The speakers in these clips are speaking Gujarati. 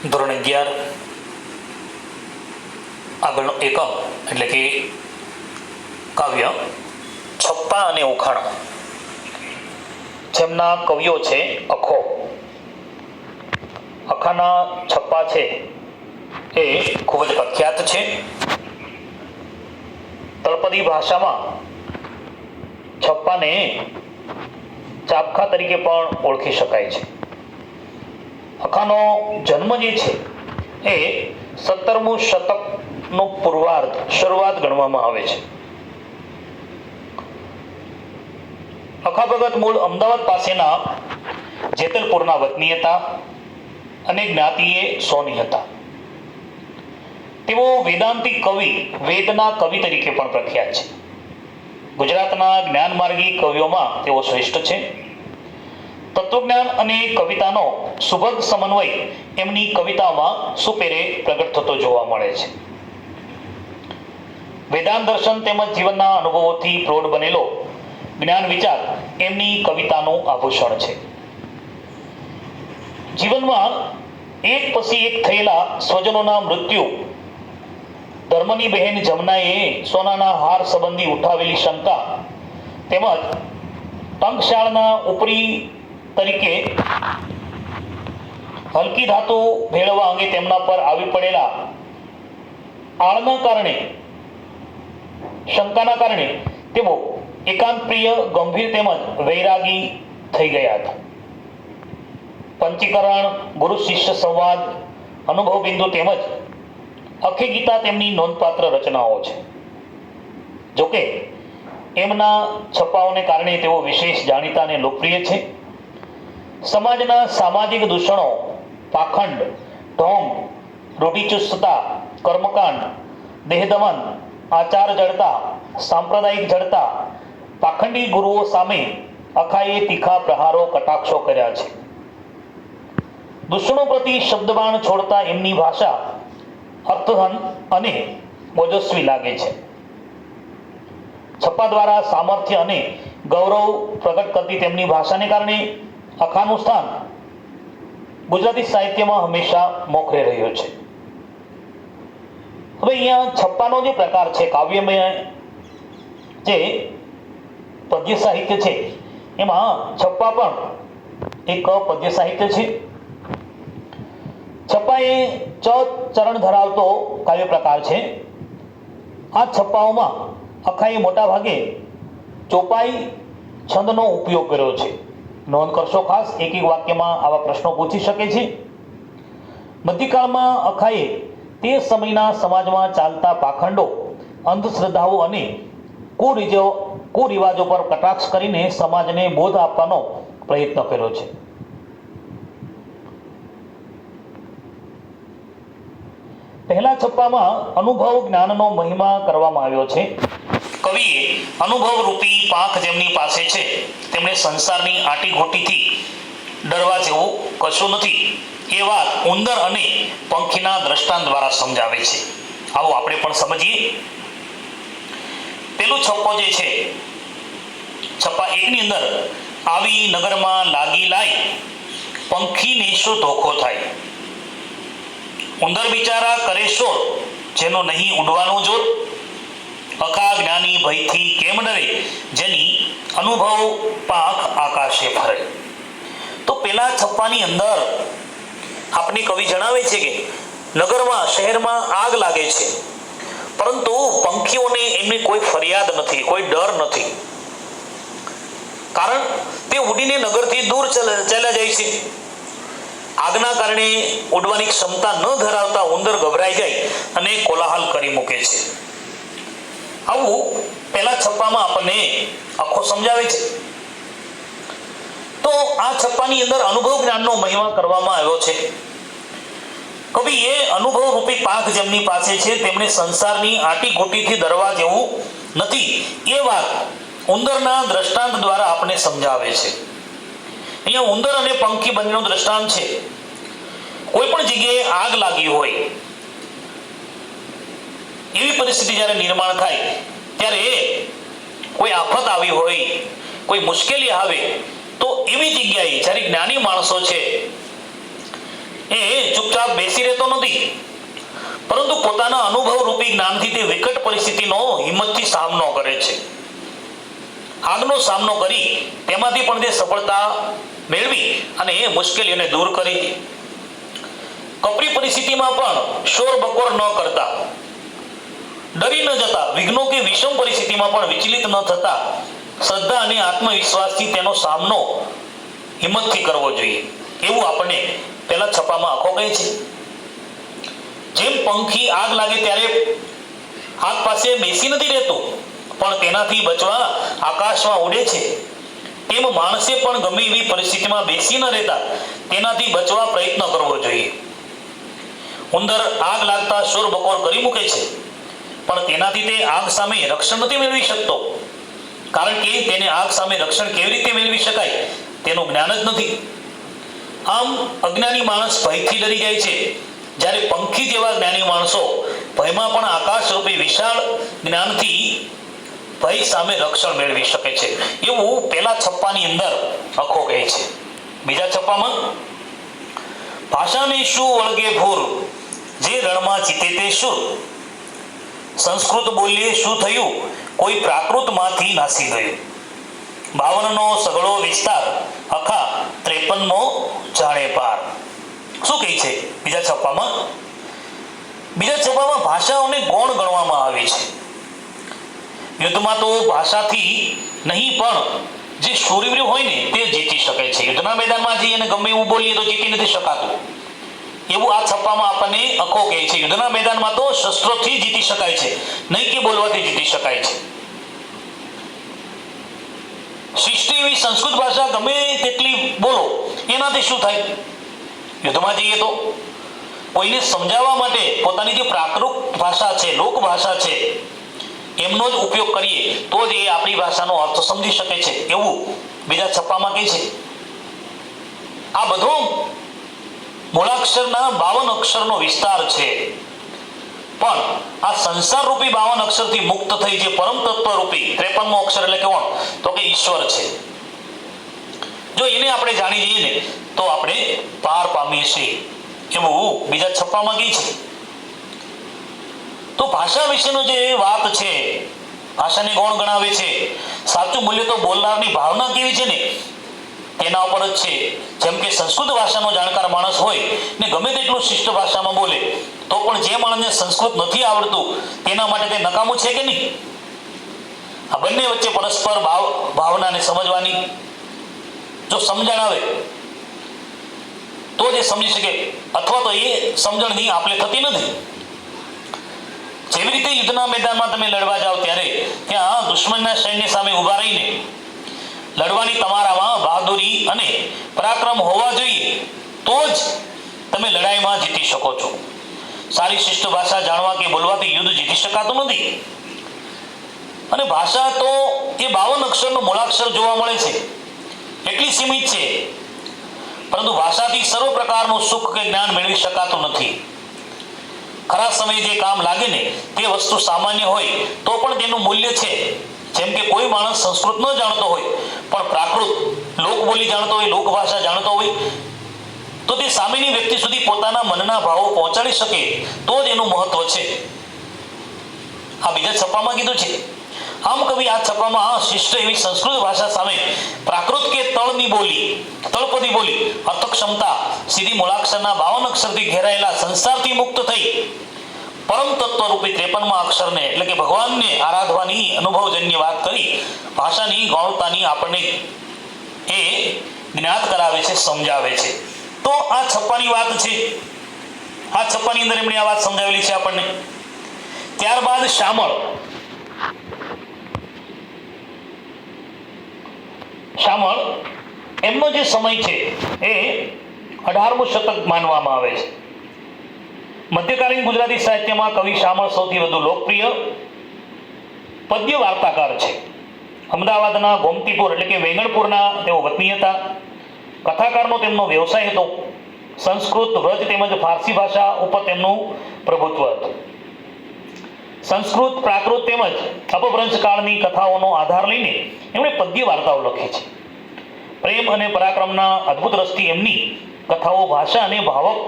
ધોરણ 11 આગળનો એકમ એટલે કે કાવ્ય છપ્પા અને ઉખાણા, જેમના કવિઓ છે અખો. અખાના છપ્પા છે એ ખૂબ જ પ્રખ્યાત છે. તળપદી ભાષામાં છપ્પાને ચાબખા તરીકે પણ ઓળખી શકાય છે. અખાનો જન્મ જે છે એ 17મું શતકનો પૂર્વાર્ધ શરૂઆત ગણવામાં આવે છે. અખા ભગત મૂળ અમદાવાદ પાસેના જેતલપુરના વતની હતા અને જ્ઞાતિએ સોની હતા. તેઓ વેદાંતિક કવિ, વેદના કવિ તરીકે પણ પ્રખ્યાત છે. ગુજરાતના જ્ઞાનમાર્ગી કવિઓમાં તેઓ શ્રેષ્ઠ છે. તત્વજ્ઞાન અને કવિતાનો સુભગ સમન્વય એમની કવિતામાં સુપેરે પ્રગટ થતો જોવા મળે છે. વેદાંત દર્શન તેમજ જીવનના અનુભવોથી પ્રૌઢ બનેલો જ્ઞાન વિચાર એમની કવિતાનું આભૂષણ છે. જીવનમાં એક પછી એક થયેલા સ્વજનોના મૃત્યુ, ધર્મની બહેન જમનાએ સોનાના હાર સંબંધી ઉઠાવેલી શંકા, તેમજ ટંકશાળના ઉપરી તરીકે હલકી ધાતુ ભેળવવા અંગે તેમના પર આવી પડેલા આળના કારણે, શંકાના કારણે તેઓ એકાંત પ્રિય, ગંભીર તેમજ વૈરાગી થઈ ગયા હતા. પંચીકરણ, ગુરુ શિષ્ય સંવાદ, અનુભવ બિંદુ તેમજ અખી ગીતા તેમની નોંધપાત્ર રચનાઓ છે. જોકે એમના છપ્પાઓને કારણે તેઓ વિશેષ જાણીતા અને લોકપ્રિય છે. સમાજના સામાજિક દૂષણો, પાખંડ, ઢોંગ, રૂઢિચુસ્તતા, કર્મકાંડ, દેહદમન, આચાર જડતા, સાંપ્રદાયિક જડતા, પાખંડી ગુરુઓ સામે અખાએ તીખા પ્રહારો, કટાક્ષો કર્યા છે. દૂષણો પ્રતિ શબ્દબાણ છોડતા એમની ભાષા અર્થહન અને ઓજસ્વી લાગે છે. છપ્પા દ્વારા સામર્થ્ય અને ગૌરવ પ્રગટ કરતી તેમની ભાષાને કારણે અખાનું સ્થાન ગુજરાતી સાહિત્યમાં હંમેશા મોખરે રહ્યું છે. હવે અહીંયા છપ્પાનો જે પ્રકાર છે, કાવ્યમય જે પદ્ય સાહિત્ય છે, એમાં છપ્પા પણ એક પદ્ય સાહિત્ય છે. છપ્પા એ ચરણ ધરાવતો કાવ્ય પ્રકાર છે. આ છપ્પાઓમાં અખાએ મોટા ભાગે ચોપાઈ છંદનો ઉપયોગ કર્યો છે. નોંધ કરશો ખાસ, એક એક વાક્યમાં આવા પ્રશ્નો પૂછી શકે છે. મધ્યકાળમાં અખાએ તે સમયના સમાજમાં ચાલતા પાખંડો, અંધશ્રદ્ધાઓ અને કુરિવાજો પર કટાક્ષ કરીને સમાજને બોધ આપવાનો પ્રયત્ન કર્યો છે. પહેલા છપ્પામાં અનુભવ જ્ઞાનનો મહિમા કરવામાં આવ્યો છે. કવિએ અનુભવ રૂપી પાંખ જેમની પાસે છે તેમણે સંસારની આંટીઘોટીથી ડરવા જેવું કશું નથી એ વાત ઉંદર અને પંખીના દ્રષ્ટાંત દ્વારા સમજાવે છે. આવો આપણે પણ સમજીએ. પેલું છપ્પો જે છે, છપ્પા એકની અંદર આવી નગરમાં લાગી લાય, પંખીને શું ધોખો થાય, ઉંદર બિચારા કરે શોર, જેનો નહીં ઉડવાનો જોર, અખા જ્ઞાની ભયથી કેમ ડરે, જેની અનુભવ પાંખ આકાશે ફરે. તો પેલા છપ્પાની અંદર આપને કવિ જણાવે છે કે નગરમાં, શહેરમાં આગ લાગે છે, પરંતુ પંખીઓને એમની કોઈ ફરિયાદ નથી, કોઈ ડર નથી. કારણ તે ઉડીને નગરથી દૂર ચાલ્યા જાય છે. આગના કારણે ઉડવાની ક્ષમતા ન ધરાવતા ઉંદર ગભરાઈ જાય અને કોલાહલ કરી મૂકે છે. આવું પહેલા છપ્પામાં આપણને આખો સમજાવે છે. તો આ છપ્પાની અંદર અનુભવ જ્ઞાનનો મહિમા કરવામાં આવ્યો છે. કવિએ અનુભવ રૂપી પાંખ જેમની પાસે છે તેમણે સંસારની આંટીઘોટીથી ડરવા જેવું નથી એ વાત ઉંદરના દ્રષ્ટાંત દ્વારા આપણને સમજાવે છે. અહીંયા ઉંદર અને પંખી બંનેનું દ્રષ્ટાંત છે. કોઈ પણ જગ્યાએ આગ લાગી હોય, એવી પરિસ્થિતિ જ્યારે નિર્માણ થાય, ત્યારે કોઈ આફત આવી હોય, કોઈ મુશ્કેલી આવે, તો એવી જગ્યાએ જ્યારે જ્ઞાની માણસો છે એ ચૂપચાપ બેસી રહેતો નથી, પરંતુ પોતાના અનુભવ રૂપી જ્ઞાનથી તે વિકટ પરિસ્થિતિનો હિંમતથી સામનો કરે છે. આગનો સામનો કરી તેમાંથી પણ તે સફળતા મેળવી અને એ મુશ્કેલીઓને દૂર કરી. કપરી પરિસ્થિતિમાં પણ શોર બકોર ન કરતા, ડરી ન જતા, વિઘ્નો કે વિષમ પરિસ્થિતિમાં પણ વિચલિત ન થતા શ્રદ્ધા અને આત્મવિશ્વાસથી તેનો સામનો હિંમતથી કરવો જોઈએ, એવું આપણને પહેલા છપામાં આખો કહે છે. જેમ પંખી આગ લાગે ત્યારે આગ પાસે બેસી નથી રહેતું, પણ તેનાથી બચવા આકાશમાં ઉડે છે, તેમ માણસે પણ ગમે એવી પરિસ્થિતિમાં બેસી ન રહેતા તેનાથી બચવા પ્રયત્ન કરવો જોઈએ. ઉંદર આગ લાગતા શોર બકોર કરી મૂકે છે, પણ તેનાથી તે આગ સામે રક્ષણ નથી મેળવી શકતો, કારણ કે તેને આગ સામે રક્ષણ કેવી રીતે મેળવી શકાય તેનું જ્ઞાન જ નથી. આમ અજ્ઞાની માણસ ભયથી ડરી જાય છે, જ્યારે પંખી જેવા જ્ઞાની માણસો ભયમાં પણ આકાશ રૂપી વિશાળ જ્ઞાનથી ભય સામે રક્ષણ મેળવી શકે છે, એવું પહેલા છપ્પાની અંદર અખો કહે છે. બીજા છપ્પામાં ભાષાને શું વળગે ભૂર, જે રણમાં જીતે તે શુર, સંસ્કૃત બોલીએ શું થયું, કોઈ પ્રાકૃતમાંથી નાસી ગયું, 52નો સઘળો વિસ્તાર, અખા 53મો જાણે પાર. શું કહે છે બીજા છપ્પામાં? બીજા છપ્પામાં ભાષાઓને ગૌણ ગણવામાં આવી છે. યુદ્ધમાં તો ભાષાથી નહીં, પણ જે શૂરવીર હોય ને તે જીતી શકે છે. યુદ્ધના મેદાનમાં જઈને ગમે એવું બોલીએ તો જીતી નથી શકાતું, એવું આ છપ્પામાં આપણને અખો કહે છે. યુદ્ધના મેદાનમાં તો શસ્ત્રોથી જીતી શકાય છે, નહીં કે બોલવાથી જીતી શકાય છે. શિષ્ટ એવી સંસ્કૃત ભાષા ગમે તેટલી બોલો, એનાથી શું થાય? યુદ્ધમાં જઈએ તો કોઈને સમજાવવા માટે પોતાની જે પ્રાકૃત ભાષા છે, લોક ભાષા છે, એમનો જ ઉપયોગ કરીએ તો જ એ આપણી ભાષાનો અર્થ સમજી શકે છે, એવું બીજા છપ્પામાં કહે છે. આ બધો મૂળાક્ષરના 52 અક્ષરનો વિસ્તાર છે, પણ આ સંસાર રૂપી 52 અક્ષરથી મુક્ત થઈ જે પરમ તત્વ રૂપી 53મો અક્ષર એટલે કોણ? તો કે ઈશ્વર છે. જો એને આપણે જાણી જઈએ ને તો આપણે પાર પામીએ છીએ, એવું બીજા છપ્પામાં કહે છે. તો ભાષા વિશેનો જે વાત છે, ભાષાને ગૌણ ગણાવે છે. સાચું મૂલ્ય તો બોલનારની ભાવના કેવી છે ને તેના ઉપર જ છે. જેમ કે સંસ્કૃત ભાષાનો જાણકાર માણસ હોય ને ગમે તેટલું શિષ્ટ ભાષામાં બોલે તો પણ જે માણસને સંસ્કૃત નથી આવડતું તેના માટે તે નકામું છે કે નહીં? આ બંને વચ્ચે પરસ્પર ભાવનાને સમજવાની જો સમજણ આવે તો જ એ સમજી શકે, અથવા તો એ સમજણની આપણે થતી નથી. જેવી રીતે યુદ્ધના મેદાનમાં તમે લડવા જાઓ ત્યારે ત્યાં દુશ્મનના સૈન્ય સામે ઊભા રહીને લડવાની તમારામાં બહાદુરી અને પરાક્રમ હોવા જોઈએ, તો જ તમે લડાઈમાં જીતી શકો છો. સારી શિષ્ટ ભાષા જાણવા કે બોલવાથી યુદ્ધ જીતી શકાતું નથી. અને ભાષા તો એ 52 અક્ષરનો મૂળાક્ષર જોવા મળે છે, એટલી સીમિત છે, પરંતુ ભાષાથી સર્વ પ્રકારનું સુખ કે જ્ઞાન મેળવી શકાતું નથી. ખરા સમયે જે કામ લાગે ને તે વસ્તુ સામાન્ય હોય તો પણ તેનું મૂલ્ય છે. જેમ કે કોઈ માણસ સંસ્કૃત ન જાણતો હોય પણ પ્રાકૃત લોકબોલી જાણતો હોય, લોકભાષા જાણતો હોય, તો તે સામેની વ્યક્તિ સુધી પોતાના મનના ભાવો પહોંચાડી શકે તો જ એનું મહત્વ છે. આ બીજા છપ્પામાં કીધું છે. આમ કવિ આ છપ્પામાં શિષ્ટ એવી સંસ્કૃત ભાષા સામે પ્રાકૃત કે તળપદી બોલી અર્થ ક્ષમતા સીધી મૂળાક્ષરના 52 અક્ષરથી ઘેરાયેલા સંસારથી મુક્ત થઈ પરમ તત્વ રૂપી 53મા અક્ષરને એટલે કે ભગવાનને આરાધવાની અનુભવજન્ય વાત કરી ભાષાની ગૌણતાની આપણને એ જ્ઞાત કરાવે છે, સમજાવે છે. તો આ છપ્પાની વાત છે. આ છપ્પાની અંદર એમણે આ વાત સમજાવેલી છે આપણને. ત્યારબાદ શામળ એમનો જે સમય છે એ 18મું શતક માનવામાં આવે છે. મધ્યકાલીન ગુજરાતી સાહિત્યમાં કવિ શામળ સૌથી વધુ લોકપ્રિય પદ્ય વાર્તાકાર છે. અમદાવાદના ગોમતીપુર એટલે કે વેંગણપુરના તેઓ વતની હતા. કથાકારનો તેમનો વ્યવસાય હતો. સંસ્કૃત, વ્રજ તેમજ ફારસી ભાષા ઉપર તેમનું પ્રભુત્વ હતું. સંસ્કૃત, પ્રાકૃત તેમજ અપભ્રંશ કાળની કથાઓનો આધાર લઈને એમણે પદ્ય વાર્તાઓ લખી છે. પ્રેમ અને પરાક્રમના અદ્ભુત રસથી એમની કથાઓ ભાષા અને ભાવક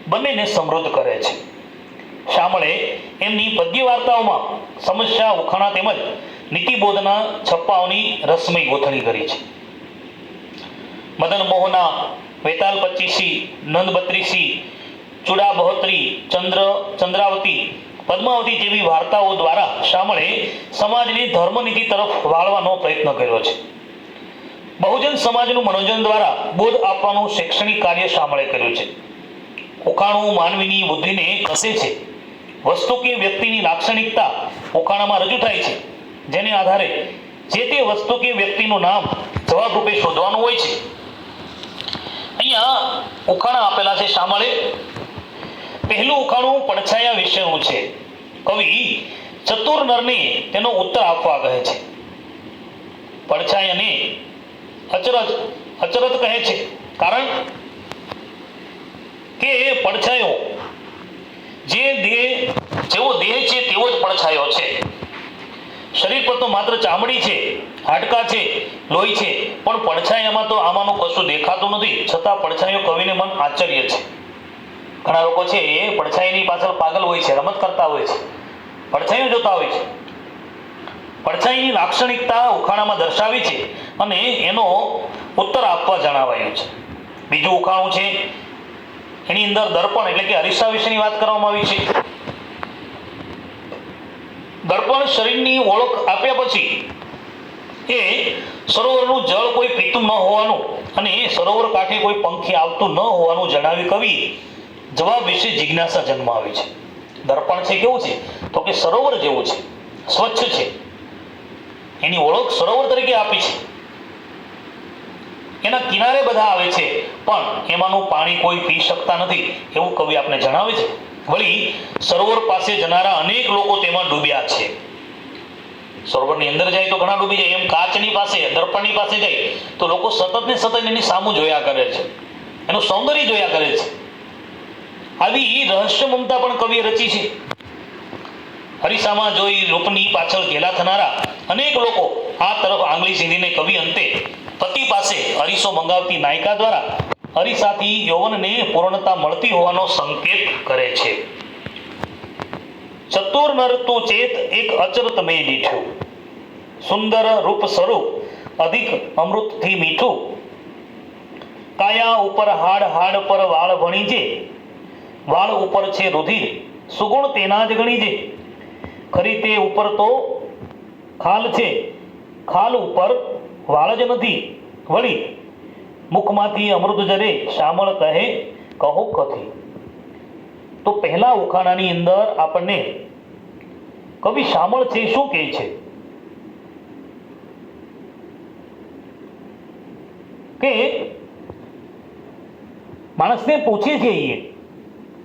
બંનેને સમૃદ્ધ કરે છે. શામળે એમની પદ્ય વાર્તાઓમાં સમસ્યા, ઉખાણા તેમજ નીતિબોધના છપ્પાઓની રસમય ગોથણી કરી છે. મદન મોહના, વેતાલ પચીસી, નંદ બત્રીસી, ચુડા બહોત્રી, ચંદ્રાવતી, પદ્માવતી જેવી વાર્તાઓ દ્વારા શામળે સમાજને ધર્મનીતિ તરફ વાળવાનો પ્રયત્ન કર્યો છે. બહુજન સમાજનું મનોરંજન દ્વારા બોધ આપવાનું શૈક્ષણિક કાર્ય શામળે કર્યું છે. ઉખાણું માનવીની બુદ્ધિને કસે છે. વસ્તુ કે વ્યક્તિની લાક્ષણિકતા ઉખાણામાં રજૂ થાય છે, જેને આધારે જે તે વસ્તુ કે વ્યક્તિનું નામ જવાબ રૂપે શોધવાનું હોય છે. અહીંયા ઉખાણા આપેલા છે શામળે. પહેલું ઉખાણું પડછાયા વિશેનું છે. કવિ ચતુર નરને તેનો ઉત્તર આપવા કહે છે. પડછાયાને અચરત કહે છે, કારણ કે પડછાયો જેવો દેહ છે તેવો જ પડછાયો છે. શરીર પર તો માત્ર ચામડી છે, હાડકાં છે, લોહી છે, પણ પડછાયામાં તો આમાંનું કશું દેખાતું નથી, છતાં પડછાયો કવિને મન આશ્ચર્ય છે. ઘણા લોકો છે એ પડછાયાની પાછળ પાગલ હોય છે, રમત કરતા હોય છે, પડછાયો જોતા હોય છે. પડછાયાની લાક્ષણિકતા ઉખાણામાં દર્શાવી છે અને એનો ઉત્તર આપવા જણાવાયું છે. બીજું ઉખાણું છે, એની અંદર દર્પણ એટલે કે અરીસા વિશેની વાત કરવામાં આવી છે. દર્પણ શરીરની ઓળખ આપ્યા પછી એ સરોવરનું જળ કોઈ પીતું ન હોવાનું અને સરોવર કાંઠે કોઈ પંખી આવતું ન હોવાનું જણાવી કવિ જવાબ વિશે જિજ્ઞાસા જન્માવી છે. દર્પણ છે કેવું છે? તો કે સરોવર જેવું છે, સ્વચ્છ છે. એની ઓળખ સરોવર તરીકે આપી છે. એના કિનારે બધા આવે છે, પણ એમાંનું પાણી કોઈ પી શકતા નથી એવું કવિ આપને જણાવે છે. વળી સરોવર પાસે જનારા અનેક લોકો તેમાં ડૂબ્યા છે. સરોવરની અંદર જાય તો ઘણા ડૂબી જાય, એમ કાચની પાસે, દર્પણની પાસે જાય તો લોકો સતત ને સતત એની સામું જોયા કરે છે, એનું સૌંદર્ય જોયા કરે છે. આવી રહસ્ય મમતા પણ કવિએ રચી છે. અરીસામાં જોઈ રૂપની પાછળ ઘેલા થનારા અનેક લોકો આ તરફ આંગળી સીધીને કવિ અંતે પતિ પાસે અરીસો મંગાવતી નાયિકા દ્વારા અરીસાથી યૌવનને પૂર્ણતા મળતી હોવાનો સંકેત કરે છે. ચતુર નર તું ચેત એક અચરત મેં દીઠું, સુંદર રૂપ સ્વરૂપ અધિક અમૃતથી મીઠું, કાયા ઉપર હાડ, હાડ પર વાળ ભણીજે, વાળ ઉપર છે રુધિર, સુગુણ તેના જ ગણીજે, ખરી તે ઉપર તો ખાલ છે, ખાલ ઉપર વાળ જ નથી, વળી મુખમાંથી અમૃત જરે, શામળ કહે કહો કથી. તો પહેલા ઉખાણાની અંદર આપણને કવિ શામળ છે શું કહે છે કે માણસને પૂછે છે એ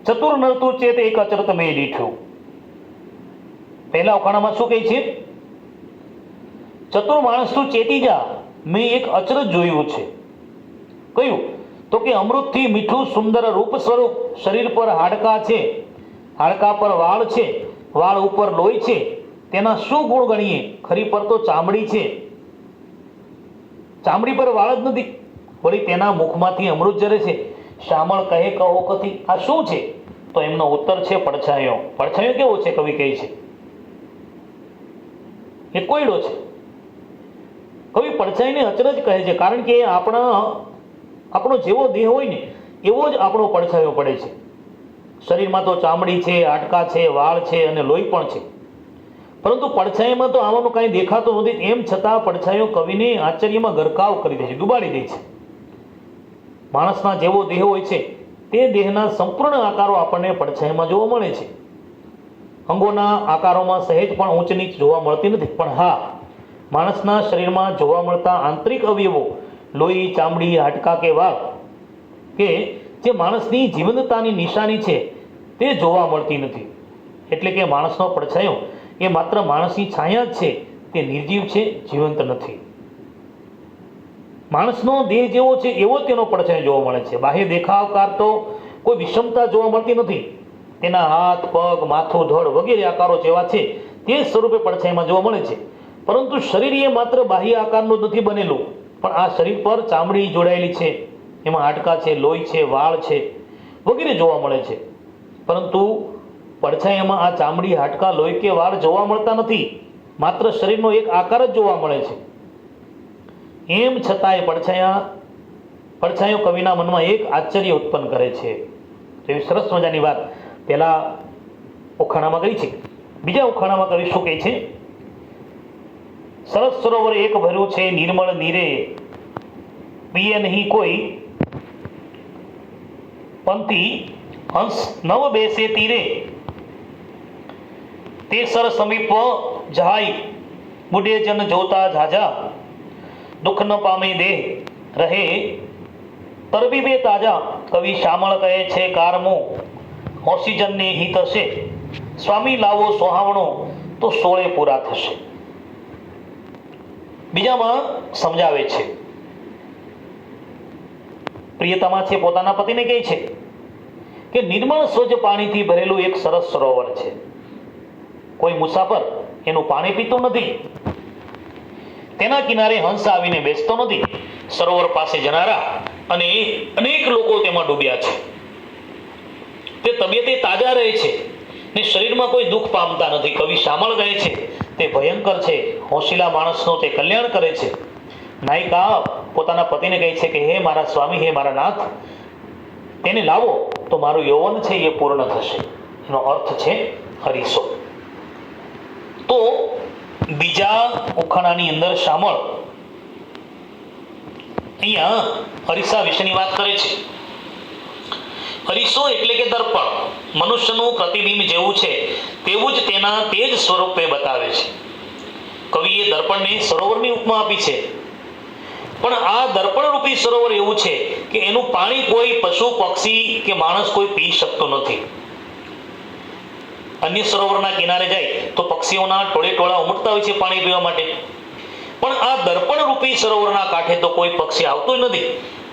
ચતુર નરતું છે તે એક અચરત મેં દીઠું. પહેલા ઉખાણામાં શું કહે છે? ચતુર માણસ તું ચેતી જા, મેં એક અચરજ જોયું છે. કયું? તો કે અમૃતથી મીઠું સુંદર રૂપ સ્વરૂપ, શરીર પર હાડકાં છે, હાડકાં પર વાળ છે, વાળ ઉપર લોહી છે, તેના શું ગુણ ગણીએ? ખરી પર તો ચામડી છે, ચામડી પર વાળ જ નથી, વળી તેના મુખમાંથી અમૃત જરે છે, શામળ કહે કહો કથી. આ શું છે? તો એમનો ઉત્તર છે પડછાયો. પડછાયો કેવો છે? કવિ કહે છે એ કોયડો છે. કવિ પડછાઈને અચરજ કહે છે, કારણ કે આપણો જેવો દેહ હોય ને એવો જ આપણો પડછાયો પડે છે. શરીરમાં તો ચામડી છે, હાડકાં છે, વાળ છે અને લોહી પણ છે, પરંતુ પડછાયામાં તો આવાનું કાંઈ દેખાતું નથી. એમ છતાં પડછાયો કવિને આશ્ચર્યમાં ગરકાવ કરી દે છે, ડૂબાડી દે છે. માણસના જેવો દેહ હોય છે તે દેહના સંપૂર્ણ આકારો આપણને પડછાયામાં જોવા મળે છે. અંગોના આકારોમાં સહેજ પણ ઊંચ નીચ જોવા મળતી નથી, પણ હા, માણસના શરીરમાં જોવા મળતા આંતરિક અવયવો, લોહી, ચામડી, હાડકાં કે વાળ કે જે માણસની જીવંતતાની નિશાની છે તે જોવા મળતી નથી. એટલે કે માણસનો પડછાયો એ માત્ર માણસની છાયા જ છે, તે નિર્જીવ છે, જીવંત નથી. માણસનો દેહ જેવો છે એવો જ તેનો પડછાયો જોવા મળે છે. બાહ્ય દેખાવકાર તો કોઈ વિષમતા જોવા મળતી નથી. તેના હાથ, પગ, માથું, ધડ વગેરે આકારો જેવા છે તે સ્વરૂપે પડછાયામાં જોવા મળે છે. પરંતુ શરીર એ માત્ર બાહ્ય આકારનું નથી બનેલું, પણ આ શરીર પર ચામડી જોડાયેલી છે, એમાં હાડકાં છે, લોહી છે, વાળ છે વગેરે જોવા મળે છે. પરંતુ પડછાયામાં આ ચામડી, હાડકાં, લોહી કે વાળ જોવા મળતા નથી. માત્ર શરીરનો એક આકાર જ જોવા મળે છે. એમ છતાંય પડછાયો કવિના મનમાં એક આશ્ચર્ય ઉત્પન્ન કરે છે. એવી સરસ મજાની વાત પહેલા ઉખાણામાં કરી છે. બીજા ઉખાણામાં કવિ શું કહે છે? સરસ સરોવર એક ભર્યું છે નિર્મળ નીરે, પીએ નહીં કોઈ પંથી હંસ નવ બેસે તીરે, તે સર સમીપ જાય બુઢે જન જોતા ઝાઝા, દુઃખ ન પામે દેહ રહે તરબીબે તાજા. કવિ શામળ કહે છે કારમો હોસીજનને હિત હશે, સ્વામી લાવો સોહાવણો તો સોળે પૂરા થશે. બીજામાં સમજાવે છે, પ્રિયતમા છે પોતાના પતિને કહે છે કે નિર્મળ સ્વચ્છ પાણીથી ભરેલું એક સરસ સરોવર છે. કોઈ મુસાફર એનું પાણી પીતો નથી, તેના કિનારે હંસ આવીને બેસતો નથી. સરોવર પાસે જનારા અને અનેક લોકો તેમાં ડૂબ્યા છે. તે તબિયતે તાજા રહે છે ને શરીરમાં કોઈ દુઃખ પામતા નથી. કવિ શામળ કહે છે તે ભયંકર છે, હોશિલા માણસનો તે કલ્યાણ કરે છે. નાયિકા પોતાના પતિને કહે છે કે હે મારા સ્વામી, હે મારા નાથ, તેને લાવો તો મારું યૌવન છે એ પૂર્ણ થશે. એનો અર્થ છે હરીસો. તો બીજા ઉખાણાની અંદર શામળ અહીંયા હરીસા વિશેની વાત કરે છે. હરીસો એટલે કે દર્પણ. મનુષ્યનું પ્રતિબિંબ જેવું છે તેવું જ તેના તેજ સ્વરૂપે બતાવે છે. કવિએ દર્પણને સરોવરની ઉપમા આપી છે. પણ આ દર્પણ રૂપી સરોવર એવું છે કે એનું પાણી કોઈ પશુ, પક્ષી કે માણસ કોઈ પી શકતો નથી. અન્ય સરોવરના કિનારે જાય તો પક્ષીઓના ટોળે ટોળા ઉમટતા હોય છે પાણી પીવા માટે. પણ આ દર્પણ રૂપી સરોવરના કાંઠે તો કોઈ પક્ષી આવતું નથી,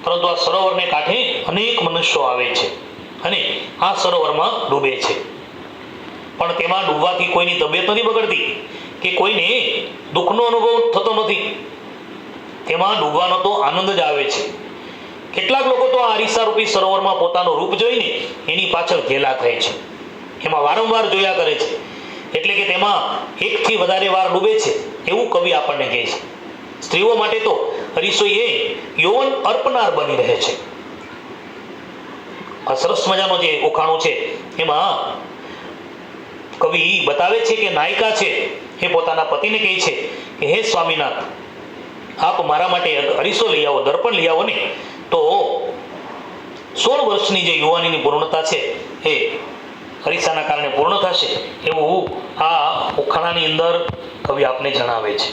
પરંતુ આ સરોવરને કાંઠે અનેક મનુષ્યો આવે છે અને આ સરોવરમાં ડૂબે છે. પણ તેમાં ડૂબવાથી કોઈની તબિયત નથી બગડતી કે કોઈને દુઃખનો અનુભવ થતો નથી. તેમાં ડૂબવાનો તો આનંદ જ આવે છે. કેટલાક લોકો તો આ હરીસા રૂપી સરોવરમાં પોતાનું રૂપ જોઈને એની પાછળ ઘેલા થાય છે, એમાં વારંવાર જોયા કરે છે, એટલે કે તેમાં એકથી વધારે વાર ડૂબે છે એવું કવિ આપણને કહે છે. સ્ત્રીઓ માટે તો હરીસો એ યૌવન અર્પનાર બની રહે છે. આ સરસ મજાનો જે ઉખાણું છે એમાં કવિ બતાવે છે કે નાયિકા છે એ પોતાના પતિને કહે છે કે હે સ્વામીનાથ, આપ મારા માટે હરીસો લઈ આવો, દર્પણ લઈ આવો ને તો 16 વર્ષની જે યુવાનીની પૂર્ણતા છે એ હરીસાના કારણે પૂર્ણ થશે એવું આ ઉખાણાની અંદર કવિ આપને જણાવે છે.